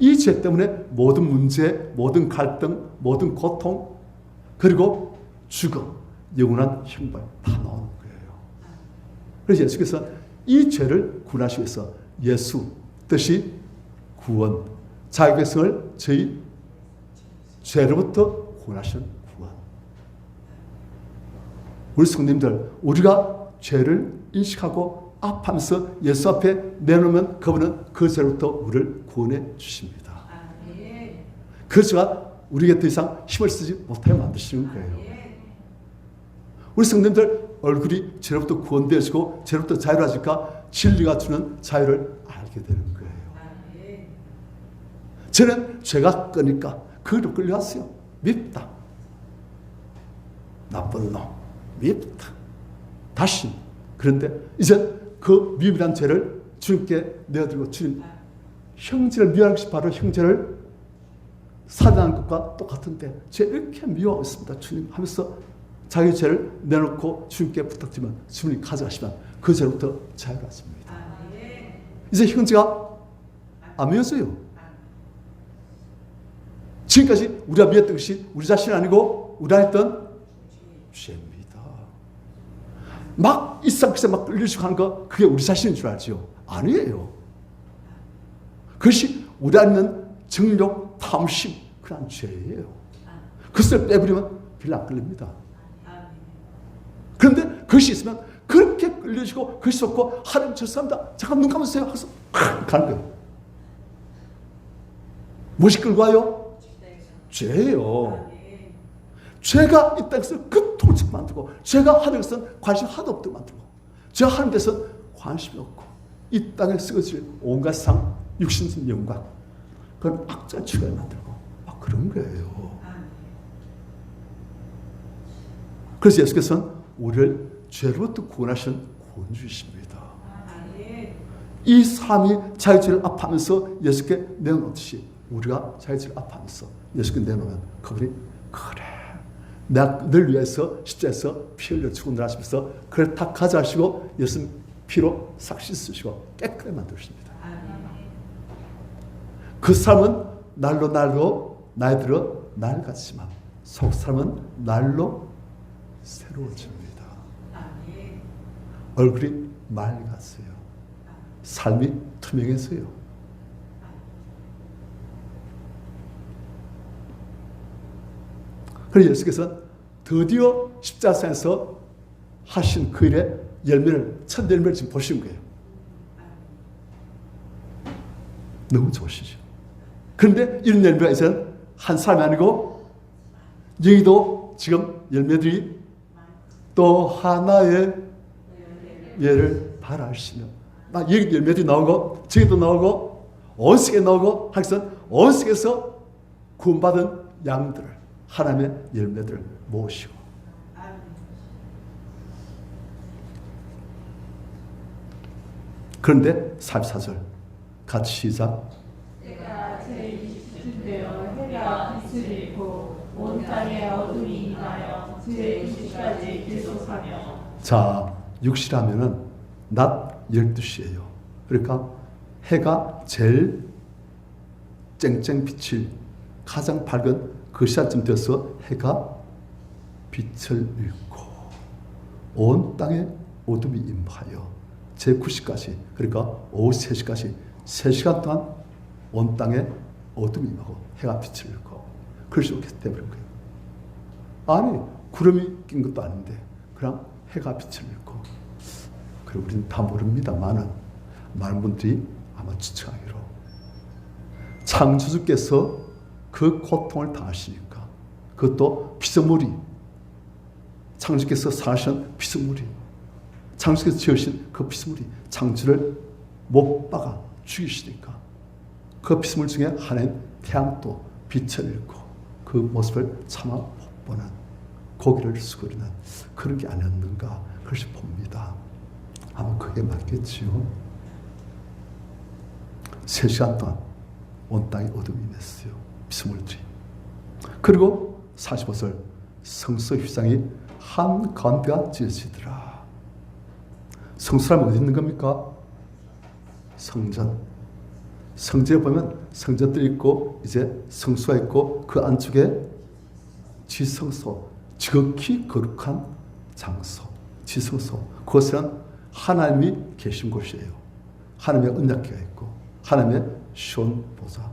이 죄 때문에 모든 문제, 모든 갈등, 모든 고통 그리고 죽음, 영원한 형벌 다 나오는 거예요. 그래서 예수께서 이 죄를 구원하시기 위해서 예수 뜻이 구원, 자기 백성을 저희 죄로부터 구원하시는 구원. 우리 성도님들, 우리가 죄를 인식하고 아파하면서 예수 앞에 내놓으면 그분은 그 죄로부터 우리를 구원해 주십니다. 그 죄가 우리에게 더 이상 힘을 쓰지 못하게 만드시는 거예요. 우리 성도님들 얼굴이 죄로부터 구원되어지고 죄로부터 자유로워지니까 진리가 주는 자유를 알게 되는 거예요. 저는 죄가 끄니까 그로 끌려갔어요. 밉다. 나쁜 놈. 밉다. 다시. 그런데 이제 그 미움이란 죄를 주님께 내어드리고 주님 형제를 미워하는 것이 바로 형제를 사랑하는 것과 똑같은데 죄 이렇게 미워하고 있습니다. 주님 하면서 자기 죄를 내놓고 주님께 부탁드리면 주님이 가져가시면 그 죄로부터 자유로워집니다. 이제 형제가 안 미워져요. 지금까지 우리가 미웠던 것이 우리 자신이 아니고 우리가 했던 죄입니다. 막 이상하게 막 끌리시고 하는 거 그게 우리 자신인 줄 알죠? 아니에요. 그것이 우리 안에 있는 정욕, 탐심 그런 죄예요. 그것을 빼버리면 별로 안 끌립니다. 그런데 그것이 있으면 그렇게 끌려지고 그것이 없고 하나님 죄송합니다. 잠깐 눈 감으세요. 하면서 가는 거예요. 무엇이 끌고 와요? 죄예요. 죄가 이 땅에서 그토록 만들고 죄가 하늘에서는 관심 하나도 없도록 만들고 죄가 하늘에서는 관심이 없고 이 땅에 쓰여질 온갖 상, 육신적 영광 그건 악자 추가에 만들고 막 그런 거예요. 그래서 예수께서는 우리를 죄로부터 구원하시는 구원주이십니다. 이 사람이 자기 죄를 아파하면서 예수께 내놓듯이 우리가 자기 죄를 아파하면서 예수께 내놓으면 그분이 그래 내가 늘 위해서 십자에서 피 흘려 죽은다 하시면서 그걸 다 가져가시고 예수님 피로 싹 씻으시고 깨끗하게 만드십니다. 그 사람은 날로 나이 들어 낡았지만 속 사람은 날로 새로워집니다. 얼굴이 맑았어요. 삶이 투명해서요. 그래서 예수께서 드디어 십자가에서 하신 그 일의 열매를 첫 열매를 지금 보신 거예요. 너무 좋으시죠. 그런데 이런 열매가 이제는 한 사람이 아니고 여기도 지금 열매들이 또 하나의 예를 바라시며 여기 열매들이 나오고 저기도 나오고 온 세계에 나오고 하여튼 온 세계에서 구원받은 양들을 하나님의 열매들을 모시고 그런데 44절 같이 시작. 땅에 어둠이 임하여 제9시까지 계속하며. 자, 6시라면은 낮 12시예요. 그러니까 해가 제일 쨍쨍 비칠 가장 밝은 그 시간쯤 돼서 해가 빛을 잃고 온 땅에 어둠이 임하여 제9시까지, 그러니까 오후 3시까지 3시간 동안 온 땅에 어둠이 임하고 해가 빛을 잃고 그럴 수 없게 되어버린 거예요. 아니, 구름이 낀 것도 아닌데 그냥 해가 빛을 잃고. 그리고 우리는 다 모릅니다만은 많은 분들이 아마 추측하기로 창조주께서 그 고통을 당하시니까, 그것도 피조물이, 창조주께서 사신 피조물이, 창조주께서 지으신 그 피조물이 창조를 못 박아 죽이시니까 그 피조물 중에 하나인 태양도 빛을 잃고 그 모습을 참아 못 보는, 고개를 숙이는 그런 게 아니었는가, 그것이 봅니다. 아마 그게 맞겠지요. 3시간 동안 온 땅에 어둠이 임했어요. 피조물들이. 그리고 45절 성소 휘장이 한 가운데가 지어지더라. 성소라면 어디 있는 겁니까? 성전. 성전에 보면 성전들이 있고 이제 성소가 있고 그 안쪽에 지성소, 지극히 거룩한 장소, 지성소. 그것은 하나님이 계신 곳이에요. 하나님의 언약궤가 있고 하나님의 시온보좌,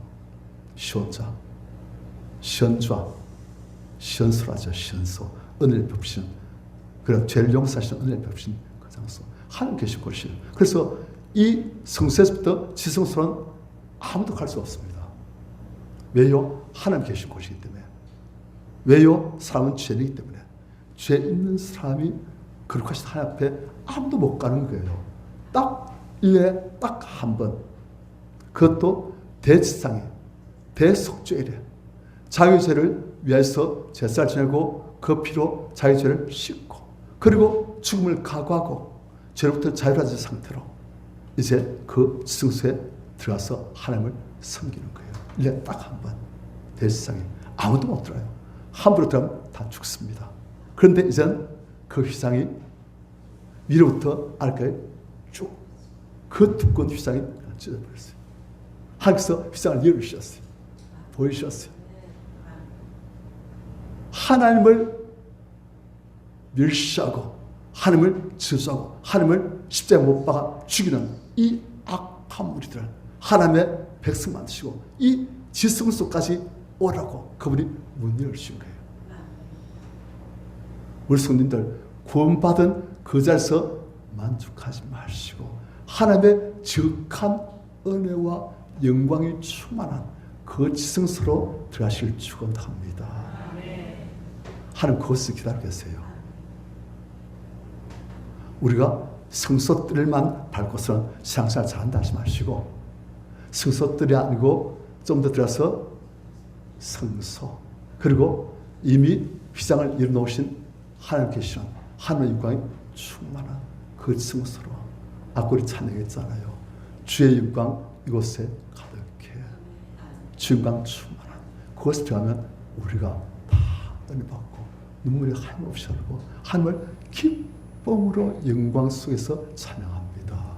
시온자, 시온좌, 시온소라죠. 시온소, 은혜를 베푸신, 그런 죄를 용서하시는 은혜를 베푸신 그 장소, 하나님 계신 곳이에요. 그래서 이 성소에서부터 지성소는 아무도 갈 수 없습니다. 왜요? 하나님 계신 곳이기 때문에. 왜요? 사람은 죄이기 때문에. 죄 있는 사람이 거룩하신 하나님 앞에 아무도 못 가는 거예요. 딱 1년에 딱 한 번. 그것도 대지상에, 대속죄일에 자기 죄를 위해서 제사를 지내고 그 피로 자기 죄를 씻고 그리고 죽음을 각오하고 죄로부터 자유로워진 상태로 이제 그 지성소에 들어가서 하나님을 섬기는 거예요. 1년에 딱 한 번. 대지상에 아무도 못 들어요. 함부로 들어가면 다 죽습니다. 그런데 이제는 그 휘장이 위로부터 아래까지 쭉 그 두꺼운 휘장이 찢어버렸어요. 하나님께서 휘장을 열으셨어요. 보이셨어요. 하나님을 멸시하고 하나님을 저주하고 하나님을 십자가에 못 박아 죽이는 이 악한 무리들을 하나님의 백성 만드시고 이 지성소까지 오라고 그분이 문 열으신 거예요. 우리 성도님들 구원받은 그 자리에서 만족하지 마시고 하나님의 지극한 은혜와 영광이 충만한 그 지성소로 들어가실 축원합니다. 하나님 그것을 기다리고 계세요. 우리가 성소들만 밟고서는 신앙생활 잘한다 하지 마시고 성소들이 아니고 좀 더 들어가서 성소, 그리고 이미 휘장을 이뤄놓으신 하나님 계시는 하나님의 영광이 충만한 그 성소로 아까 우리 찬양했잖아요. 주의 영광 이곳에 가득해. 주의 영광 충만한 그곳에 들어가면 우리가 다 은혜 받고 눈물이 하염없이 흐르고 하나님을 기쁨으로 영광 속에서 찬양합니다.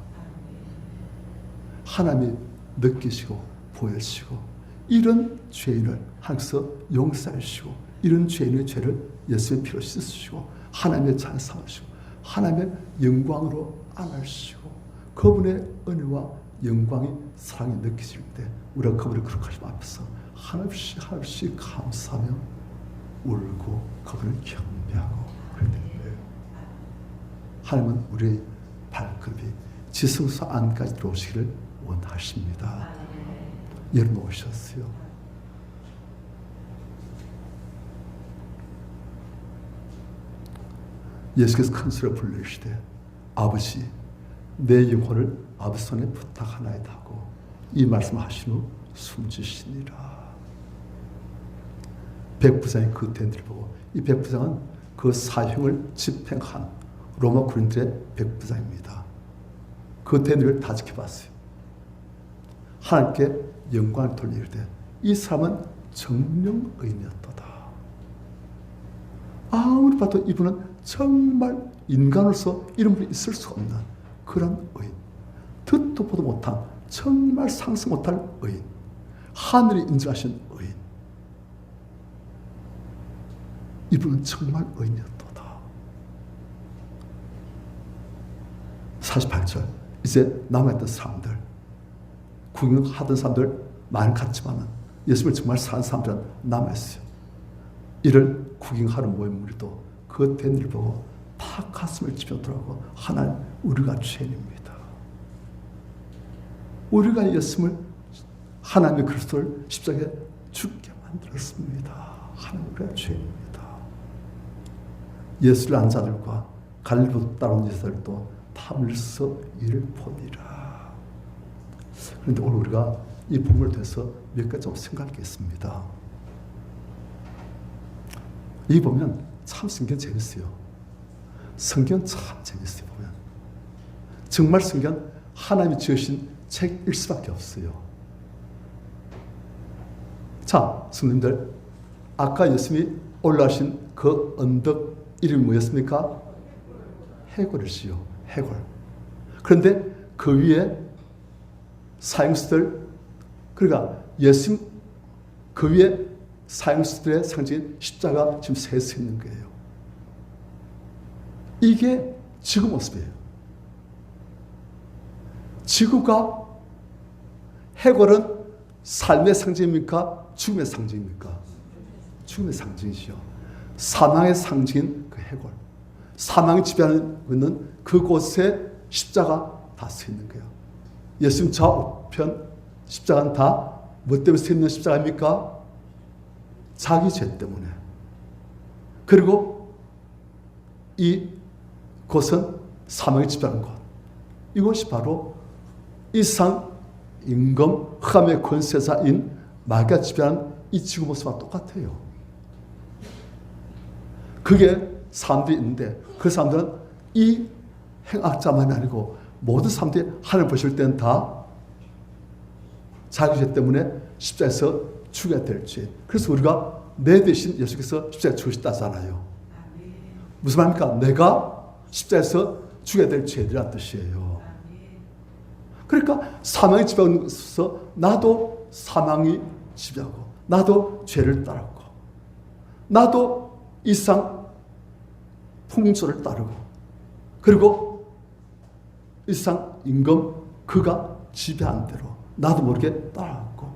하나님이 느끼시고 보여주시고 이런 죄인을 하나님께서 용서해 주시고 이런 죄인의 죄를 예수의 피로 씻으시고 하나님의 잘 삼으시고 하나님의 영광으로 안아주시고 그분의 은혜와 영광이 사랑이 느껴질 때 우리가 그분의 거룩하심 앞에서 한없이 감사하며 울고 그분을 경배하고 그럴 때예요. 하나님은 우리의 발걸음이 지성소 안까지 들어오시기를 원하십니다. 열어놓으셨어요. 예수께서 큰 소리로 불러주시되 아버지 내 영혼을 아버지 손에 부탁하나이다 하고 이 말씀을 하신 후 숨지시니라. 백부장이 그 대들을 보고 이 백부장은 그 사형을 집행한 로마 군인들의 백부장입니다. 그 대들을 다 지켜봤어요. 하나님께 영광을 돌리되 이 사람은 정령 의인이었도다. 아무리 봐도 이분은 정말 인간으로서 이런 분이 있을 수 없는 그런 의인. 듣도 보도 못한 정말 상상 못할 의인. 하늘이 인정하신 의인. 이분은 정말 의인이었도다. 48절. 이제 남아있던 사람들, 구경하던 사람들 많이 갔지만 예수를 정말 사는 사람들은 남아있어요. 이를 구경하는 모인 무리도 그 된 일을 보고 다 가슴을 찢어들어가고 하나님, 우리가 죄인입니다. 우리가 예수를, 하나님의 그리스도를 십자가에 죽게 만들었습니다. 하나님, 우리가 죄인입니다. 예수를 안 자들과 갈릴리로 따라온 제자들도 다 물서 이를 보니라. 그런데 오늘 우리가 이 부분을 통해서 몇 가지 좀 생각하겠습니다. 이 보면 참 성경 재밌어요. 성경 참 재밌어요. 보면 정말 성경 하나님이 지으신 책일 수밖에 없어요. 자, 성도님들, 아까 예수님이 올라오신 그 언덕 이름이 뭐였습니까? 해골이시요. 해골. 그런데 그 위에 사형수들, 그러니까 예수님 그 위에 사형수들의 상징인 십자가 지금 세 서 있는 거예요. 이게 지구 모습이에요. 지구가, 해골은 삶의 상징입니까? 죽음의 상징입니까? 죽음의 상징이시요. 사망의 상징인 그 해골. 사망이 지배하고 있는 그곳에 십자가 다 서 있는 거예요. 예수님 좌우편 십자가는 다 뭐 때문에 서 있는 십자가입니까? 자기 죄 때문에. 그리고 이 곳은 사망이 지배하는 곳. 이곳이 바로 이상, 임금, 흑암의 권세자인 마귀가 지배하는 이 지구 모습과 똑같아요. 그게 사람들이 있는데 그 사람들은 이 행악자만이 아니고 모든 사람들이 하늘 보실 때는 다 자기 죄 때문에 십자가에서 죽어야 될 죄. 그래서 우리가 내 대신 예수께서 십자가에 죽으셨다잖아요. 무슨 말입니까? 내가 십자가에서 죽어야 될 죄들이란 뜻이에요. 그러니까 사망이 지배하면서 나도 사망이 지배하고, 나도 죄를 따랐고, 나도 이상 풍조를 따르고, 그리고 이상 임금 그가 지배한 대로 나도 모르게 따라갔고,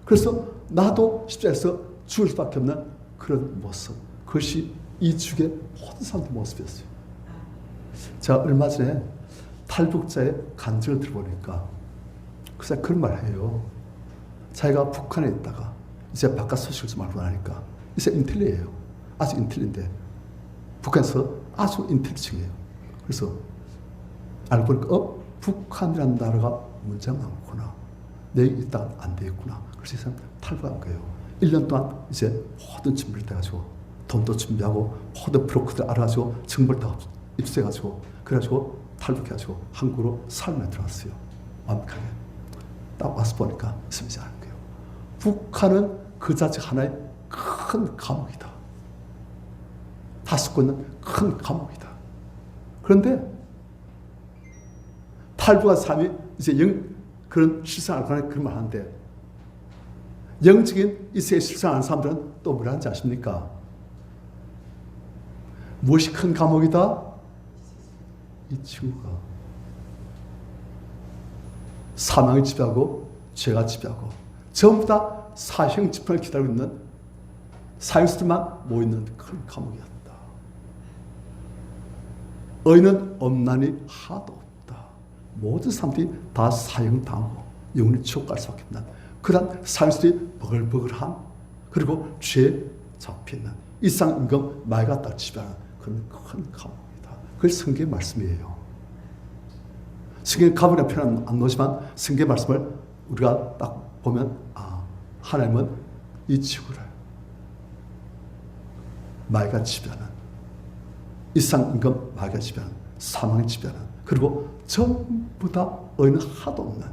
그래서 나도 십자가에서 죽을 수밖에 없는 그런 모습. 그것이 이 죽의 모든 사람들의 모습이었어요. 제가 얼마 전에 탈북자의 간증을 들어보니까 그 사람이 그런 말 해요. 자기가 북한에 있다가 이제 바깥 소식을 좀 알고 나니까 이제 인텔리예요. 아직 인텔리인데 북한에서 아주 인텔리층이에요. 그래서 알고 보니까 북한이라는 나라가 문제가 많구나. 내 일단 안 되겠구나. 그래서 이 사람 탈북한 거예요. 1년 동안 이제 모든 준비를 해가지고 돈도 준비하고 모든 브로커들 알아가지고 정보를 다 입수해가지고 그래가지고 탈북해가지고 한국으로 삶에 들어왔어요. 완벽하게. 딱 와서 보니까 스미지 않은 거예요. 북한은 그 자체 하나의 큰 감옥이다. 다 섞고 있는 큰 감옥이다. 그런데 탈북한 사람이 이제 그런 실상을 하는 그런 말 하는데, 영적인 이 세계 실상을 하는 사람들은 또 뭐라 하는지 아십니까? 무엇이 큰 감옥이다? 이 지구가 사망이 지배하고 죄가 지배하고 전부 다 사형 집행을 기다리고 있는 사형수들만 모이는 큰 감옥이었다. 의인은 없나니 하도 없다. 모든 사람들이 다 사형당하고 영원히 지옥 갈 수밖에 없는 그런 사형수들이 버글버글한, 그리고 죄에 잡혀있는 이상 임금 마귀가 딱 지배하는 그런 큰 감옥이다. 그게 성경의 말씀이에요. 성경의 감옥이라는 표현은 안 나오지만 성경의 말씀을 우리가 딱 보면 하나님은 이 지구를 마귀가 지배하는, 이상 임금 마귀가 지배하는, 사망이 지배하는, 그리고 전부 다 의인은 하도 없는,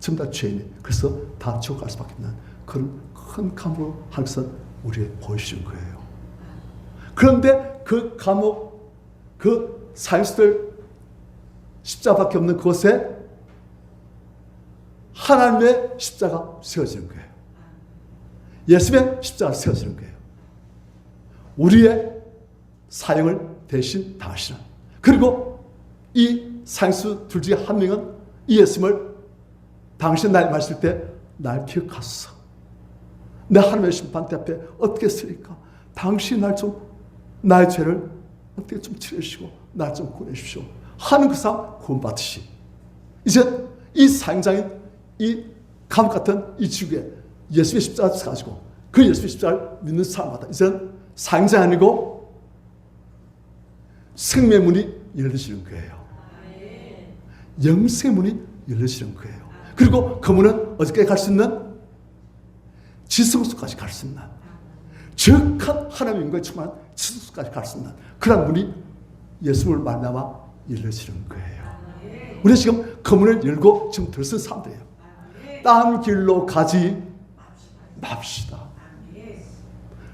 전부 다 죄인이, 그래서 다 지옥 갈 수밖에 없는 그런 큰 감옥으로 하나님께서 우리에게 보여주신 거예요. 그런데 그 감옥, 그 사형수들 십자가밖에 없는 그곳에 하나님의 십자가 세워지는 거예요. 예수님의 십자가 세워지는 거예요. 우리의 사형을 대신 당하시는. 그리고 이 사형수 둘 중에 한 명은 이 예수님을 당신 날 마실 때 날 기억하소서. 내 하나님의 심판대 앞에 어떻게 쓰니까 당신 나의 죄를 어떻게 좀 치르시고 날 좀 구해주십시오 하는 그 사람 구원받듯이 이제 이 사형장인 이 감옥 같은 이 지구에 예수의 십자가를 가지고 그 예수의 십자가를 믿는 사람마다 이제는 사형장이 아니고 생명의 문이 열리시는 거예요. 영생의 문이 열리시는 거예요. 그리고 그 문은 어디까지 갈 수 있는? 지성소까지 갈 수 있는 적한 하나님의 영광에 충만한 지성소까지 갈 수 있는 그런 문이 예수를 만나마 열리시는 거예요. 우리 지금 그 문을 열고 지금 들쓴 사람들이에요. 딴 길로 가지 맙시다.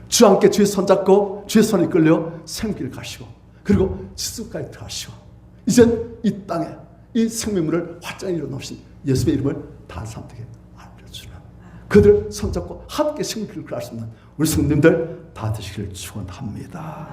주 함께 주의 손잡고 주의 손에 이끌려 생길을 가시고 그리고 지성소까지 들어가시고 이젠 이 땅에 이 생명문을 활짝 열어놓으신 예수의 이름을 다른 사람들에게 알려주는 그들 손잡고 함께 생명길을 갈 수 있는 우리 성도님들 다 되시기를 축원합니다.